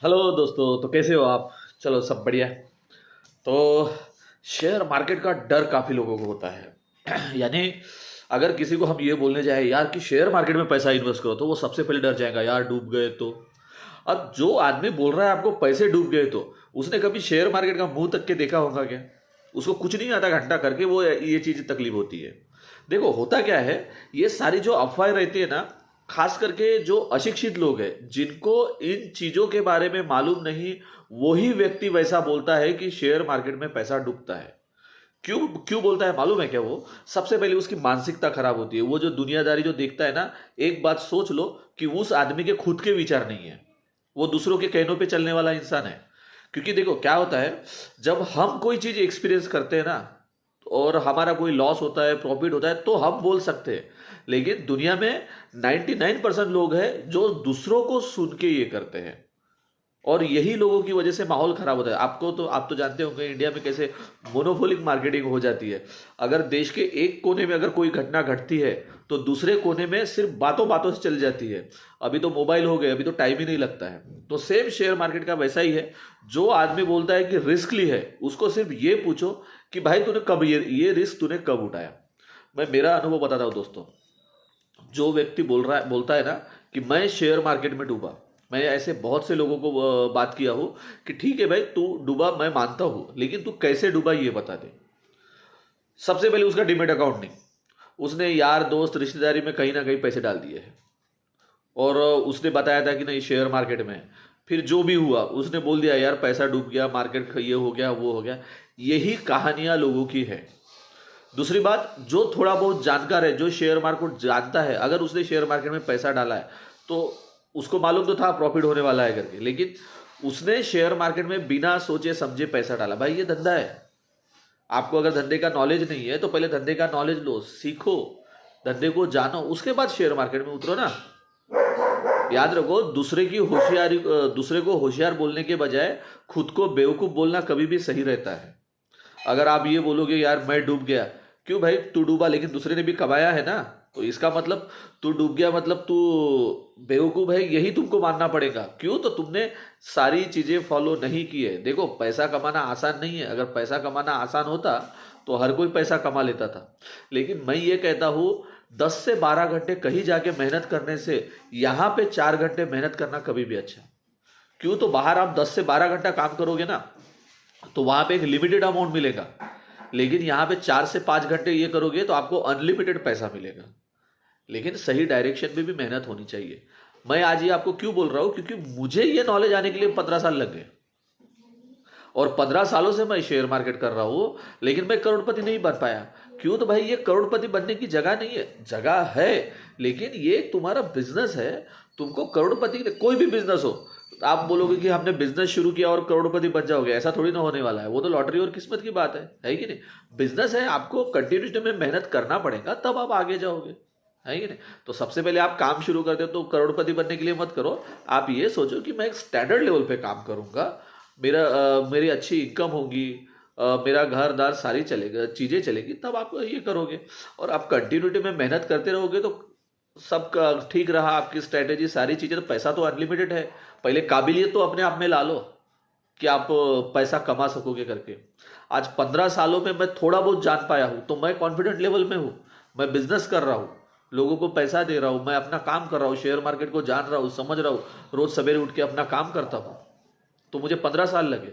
Hello दोस्तों, तो कैसे हो आप? चलो, सब बढ़िया। तो शेयर मार्केट का डर काफ़ी लोगों को होता है। यानी अगर किसी को हम ये बोलने जाए यार कि शेयर मार्केट में पैसा इन्वेस्ट करो, तो वो सबसे पहले डर जाएगा, यार डूब गए तो। अब जो आदमी बोल रहा है आपको पैसे डूब गए तो उसने कभी शेयर मार्केट का मुंह तक के देखा होगा क्या? उसको कुछ नहीं आता, घंटा करके वो ये चीज़ तकलीफ होती है। देखो होता क्या है, ये सारी जो अफवाहें रहती है ना, खास करके जो अशिक्षित लोग हैं जिनको इन चीजों के बारे में मालूम नहीं, वही व्यक्ति वैसा बोलता है कि शेयर मार्केट में पैसा डूबता है। क्यों क्यों बोलता है मालूम है क्या? वो सबसे पहले उसकी मानसिकता खराब होती है। वो जो दुनियादारी जो देखता है ना, एक बात सोच लो कि उस आदमी के खुद के विचार नहीं है, वो दूसरों के कहनों पे चलने वाला इंसान है। क्योंकि देखो क्या होता है, जब हम कोई चीज एक्सपीरियंस करते हैं ना, और हमारा कोई लॉस होता है, प्रॉफिट होता है, तो हम बोल सकते हैं। लेकिन दुनिया में 99% लोग हैं जो दूसरों को सुन के ये करते हैं, और यही लोगों की वजह से माहौल खराब होता है। आप तो जानते होंगे इंडिया में कैसे मोनोपोलिक मार्केटिंग हो जाती है। अगर देश के एक कोने में अगर कोई घटना घटती है, तो दूसरे कोने में सिर्फ बातों बातों से चल जाती है। अभी तो मोबाइल हो गए, अभी तो टाइम ही नहीं लगता है। तो सेम शेयर मार्केट का वैसा ही है। जो आदमी बोलता है कि रिस्क ली है, उसको सिर्फ ये पूछो कि भाई तूने कब ये रिस्क तूने कब उठाया। मैं मेरा अनुभव बताता हूँ दोस्तों। जो व्यक्ति बोलता है ना कि मैं शेयर मार्केट में डूबा, मैं ऐसे बहुत से लोगों को बात किया हूँ कि ठीक है भाई तू डूबा, मैं मानता हूँ, लेकिन तू कैसे डूबा ये बता दे। सबसे पहले उसका डिमेट अकाउंट नहीं, उसने यार दोस्त रिश्तेदारी में कहीं ना कहीं पैसे डाल दिए हैं, और उसने बताया था कि नहीं शेयर मार्केट में है। फिर जो भी हुआ उसने बोल दिया यार पैसा डूब गया, मार्केट ये हो गया वो हो गया। यही कहानियां लोगों की है। दूसरी बात, जो थोड़ा बहुत जानकार है, जो शेयर मार्केट जानता है, अगर उसने शेयर मार्केट में पैसा डाला है तो उसको मालूम तो था प्रॉफिट होने वाला है करके, लेकिन उसने शेयर मार्केट में बिना सोचे समझे पैसा डाला। भाई ये धंधा है। आपको अगर धंधे का नॉलेज नहीं है तो पहले धंधे का नॉलेज लो, सीखो, धंधे को जानो, उसके बाद शेयर मार्केट में उतरो ना। याद रखो, दूसरे को होशियार बोलने के बजाय खुद को बेवकूफ बोलना कभी भी सही रहता है। अगर आप ये बोलोगे यार मैं डूब गया, क्यों भाई तू डूबा, लेकिन दूसरे ने भी कमाया है ना। तो इसका मतलब तू डूब गया मतलब तू बेवकूफ है, यही तुमको मानना पड़ेगा। क्यों? तो तुमने सारी चीजें फॉलो नहीं की है। देखो पैसा कमाना आसान नहीं है। अगर पैसा कमाना आसान होता तो हर कोई पैसा कमा लेता था। लेकिन मैं ये कहता हूँ, 10 से 12 घंटे कहीं जाके मेहनत करने से यहाँ पे 4 घंटे मेहनत करना कभी भी अच्छा। क्यों? तो बाहर आप 10 से 12 घंटा काम करोगे ना, तो वहां पे एक लिमिटेड अमाउंट मिलेगा। लेकिन यहाँ पे 4 से 5 घंटे ये करोगे तो आपको अनलिमिटेड पैसा मिलेगा। लेकिन सही डायरेक्शन में भी मेहनत होनी चाहिए। मैं आज ये आपको क्यों बोल रहा हूँ, क्योंकि मुझे ये नॉलेज आने के लिए 15 साल लग गए, और 15 सालों से मैं शेयर मार्केट कर रहा हूँ, लेकिन मैं करोड़पति नहीं बन पाया। क्यों? तो भाई ये करोड़पति बनने की जगह नहीं है, जगह है, लेकिन ये तुम्हारा बिजनेस है। तुमको करोड़पति, कोई भी बिजनेस हो, तो आप बोलोगे कि हमने बिजनेस शुरू किया और करोड़पति बन जाओगे, ऐसा थोड़ी ना होने वाला है। वो तो लॉटरी और किस्मत की बात है कि नहीं? बिजनेस है, आपको कंटिन्यूटी में मेहनत करना पड़ेगा, तब आप आगे जाओगे, है कि नहीं? तो सबसे पहले आप काम शुरू करते हो तो करोड़पति बनने के लिए मत करो। आप ये सोचो कि मैं एक स्टैंडर्ड लेवल पे काम करूंगा, मेरी अच्छी इनकम होगी, मेरा घर दार सारी चलेगा, चीज़ें चलेगी, तब आप ये करोगे। और आप कंटिन्यूटी में मेहनत करते रहोगे तो सब ठीक रहा, आपकी स्ट्रेटेजी सारी चीज़ें, तो पैसा तो अनलिमिटेड है। पहले काबिलियत तो अपने आप में ला लो कि आप पैसा कमा सकोगे करके। आज 15 सालों में मैं थोड़ा बहुत जान पाया हूँ, तो मैं कॉन्फिडेंट लेवल में हूँ। मैं बिजनेस कर रहा हूँ, लोगों को पैसा दे रहा हूँ, मैं अपना काम कर रहा हूँ, शेयर मार्केट को जान रहा हूँ, समझ रहा हूँ, रोज सवेरे उठ के अपना काम करता हूँ। तो मुझे 15 साल लगे।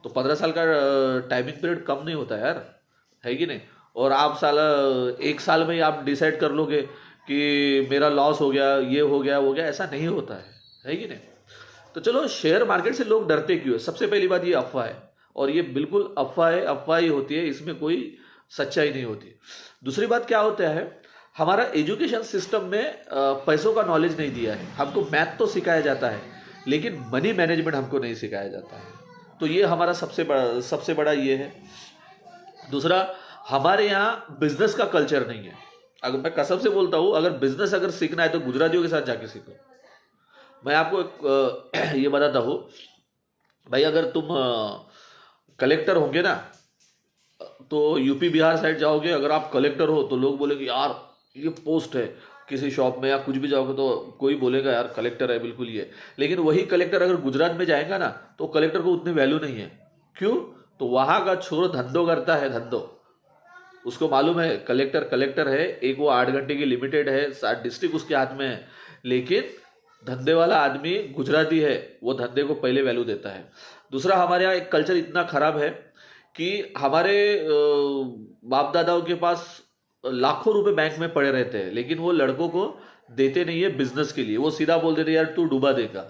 तो 15 साल का टाइमिंग पीरियड कम नहीं होता यार, है कि नहीं? और आप 1 साल में ही आप डिसाइड कर लोगे कि मेरा लॉस हो गया, ये हो गया, ऐसा नहीं होता है कि नहीं? तो चलो, शेयर मार्केट से लोग डरते क्यों है? सबसे पहली बात ये अफवाह है, और ये बिल्कुल अफवाह ही होती है, इसमें कोई सच्चाई नहीं होती। दूसरी बात क्या होता है, हमारा एजुकेशन सिस्टम में पैसों का नॉलेज नहीं दिया है। हमको मैथ तो सिखाया जाता है, लेकिन मनी मैनेजमेंट हमको नहीं सिखाया जाता है। तो ये हमारा सबसे बड़ा ये है। दूसरा, हमारे यहाँ बिजनेस का कल्चर नहीं है। अगर मैं कसम से बोलता हूँ, अगर बिजनेस अगर सीखना है तो गुजरातियों के साथ जाके सीखो। मैं आपको एक ये बताता हूँ। भाई अगर तुम कलेक्टर होंगे ना, तो यूपी बिहार साइड जाओगे, अगर आप कलेक्टर हो तो लोग बोलेंगे यार ये पोस्ट है, किसी शॉप में या कुछ भी जाओगे तो कोई बोलेगा यार कलेक्टर है बिल्कुल ये, लेकिन वही कलेक्टर अगर गुजरात में जाएगा ना तो कलेक्टर को उतनी वैल्यू नहीं है। क्यों? तो वहां का छोरो धंधो करता है, धंधो, उसको मालूम है कलेक्टर कलेक्टर है, एक वो 8 घंटे की लिमिटेड है, 7 डिस्ट्रिक्ट उसके हाथ में है, लेकिन धंधे वाला आदमी गुजराती है, वो धंधे को पहले वैल्यू देता है। दूसरा, हमारे यहाँ एक कल्चर इतना खराब है कि हमारे बाप दादाओं के पास लाखों रुपए बैंक में पड़े रहते हैं, लेकिन वो लड़कों को देते नहीं है बिजनेस के लिए, वो सीधा बोल देते यार तू डूबा देगा।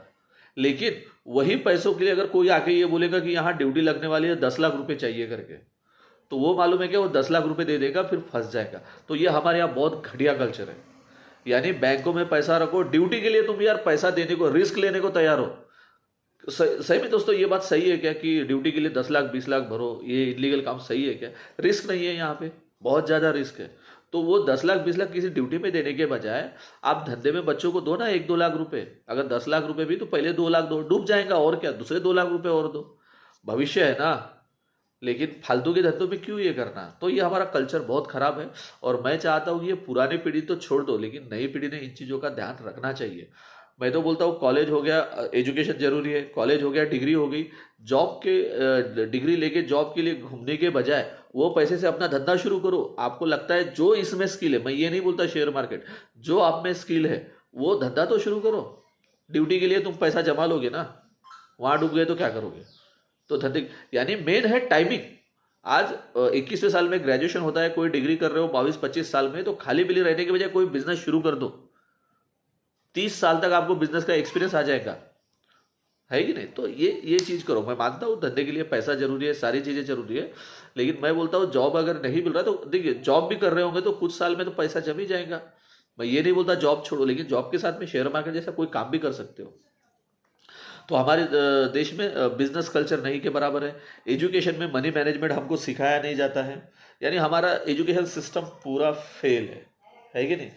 लेकिन वही पैसों के लिए अगर कोई आके ये बोलेगा कि यहाँ ड्यूटी लगने वाली है, 10 लाख रुपए चाहिए करके, तो वो मालूम है कि वो 10 लाख रुपए दे देगा, फिर फंस जाएगा। तो ये हमारे यहाँ बहुत घटिया कल्चर है। यानी बैंकों में पैसा रखो, ड्यूटी के लिए तुम यार पैसा देने को, रिस्क लेने को तैयार हो। सही में दोस्तों ये बात सही है क्या कि ड्यूटी के लिए 10 लाख 20 लाख भरो, ये इलीगल काम सही है क्या? रिस्क नहीं है यहाँ पे, बहुत ज़्यादा रिस्क है। तो वो 10 लाख 20 लाख किसी ड्यूटी में देने के बजाय आप धंधे में बच्चों को दो ना 1-2 लाख रुपए। अगर 10 लाख रुपए भी तो पहले 2 लाख दो, डूब जाएगा और क्या, दूसरे 2 लाख रुपए और दो, भविष्य है ना। लेकिन फालतू के धंधों में क्यों ये करना? तो ये हमारा कल्चर बहुत खराब है, और मैं चाहता हूँ कि ये पुरानी पीढ़ी तो छोड़ दो, लेकिन नई पीढ़ी ने इन चीज़ों का ध्यान रखना चाहिए। मैं तो बोलता हूँ कॉलेज हो गया, एजुकेशन जरूरी है, कॉलेज हो गया, डिग्री हो गई, जॉब के डिग्री लेके जॉब के लिए घूमने के बजाय वो पैसे से अपना धंधा शुरू करो। आपको लगता है जो इसमें स्किल है, मैं ये नहीं बोलता शेयर मार्केट, जो आप में स्किल है वो धंधा तो शुरू करो। ड्यूटी के लिए तुम पैसा जमा लोगे ना, वहां डूब गए तो क्या करोगे? तो धंधे, यानी मेन है टाइमिंग। आज 21वें साल में ग्रेजुएशन होता है, कोई डिग्री कर रहे हो 22-25 साल में, तो खाली बिली रहने के बजाय कोई बिजनेस शुरू कर दो। 30 साल तक आपको बिजनेस का एक्सपीरियंस आ जाएगा, है कि नहीं? तो ये चीज करो। मैं मानता हूँ धंधे के लिए पैसा जरूरी है, सारी चीजें जरूरी है, लेकिन मैं बोलता हूँ जॉब अगर नहीं मिल रहा तो देखिए, जॉब भी कर रहे होंगे तो कुछ साल में तो पैसा जम ही जाएगा। मैं ये नहीं बोलता जॉब छोड़ो, लेकिन जॉब के साथ में शेयर मार्केट जैसा कोई काम भी कर सकते हो। तो हमारे देश में बिजनेस कल्चर नहीं के बराबर है। एजुकेशन में मनी मैनेजमेंट हमको सिखाया नहीं जाता है, यानी हमारा एजुकेशन सिस्टम पूरा फेल है कि नहीं?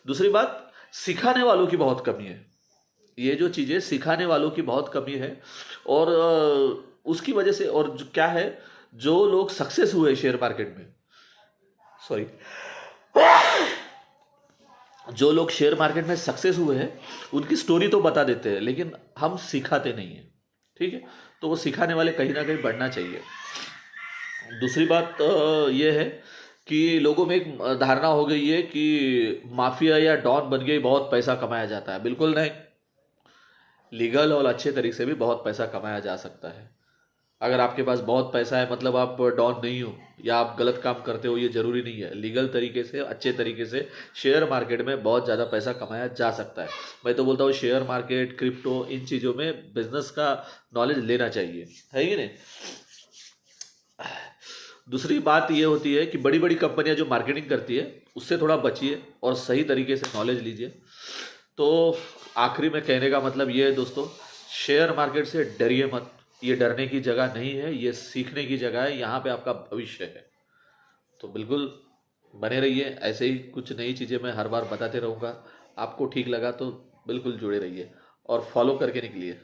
दूसरी बात, सिखाने वालों की बहुत कमी है। ये जो चीज़ें, सिखाने वालों की बहुत कमी है, और उसकी वजह से, और क्या है, जो लोग सक्सेस हुए शेयर मार्केट में, सॉरी, जो लोग शेयर मार्केट में सक्सेस हुए हैं उनकी स्टोरी तो बता देते हैं, लेकिन हम सिखाते नहीं हैं, ठीक है? तो वो सिखाने वाले कहीं ना कहीं बढ़ना चाहिए। दूसरी बात ये है कि लोगों में एक धारणा हो गई है कि माफिया या डॉन बन के ही बहुत पैसा कमाया जाता है। बिल्कुल नहीं, लीगल और अच्छे तरीके से भी बहुत पैसा कमाया जा सकता है। अगर आपके पास बहुत पैसा है मतलब आप डॉन नहीं हो या आप गलत काम करते हो, ये जरूरी नहीं है। लीगल तरीके से, अच्छे तरीके से शेयर मार्केट में बहुत ज़्यादा पैसा कमाया जा सकता है। मैं तो बोलता हूँ शेयर मार्केट, क्रिप्टो, इन चीज़ों में बिजनेस का नॉलेज लेना चाहिए, है कि नहीं? दूसरी बात ये होती है कि बड़ी बड़ी कंपनियां जो मार्केटिंग करती है उससे थोड़ा बचिए और सही तरीके से नॉलेज लीजिए। तो आखिरी में कहने का मतलब ये है दोस्तों, शेयर मार्केट से डरिए मत। ये डरने की जगह नहीं है, ये सीखने की जगह है, यहाँ पे आपका भविष्य है। तो बिल्कुल बने रहिए, ऐसे ही कुछ नई चीज़ें मैं हर बार बताते रहूँगा। आपको ठीक लगा तो बिल्कुल जुड़े रहिए और फॉलो करके निकलिए।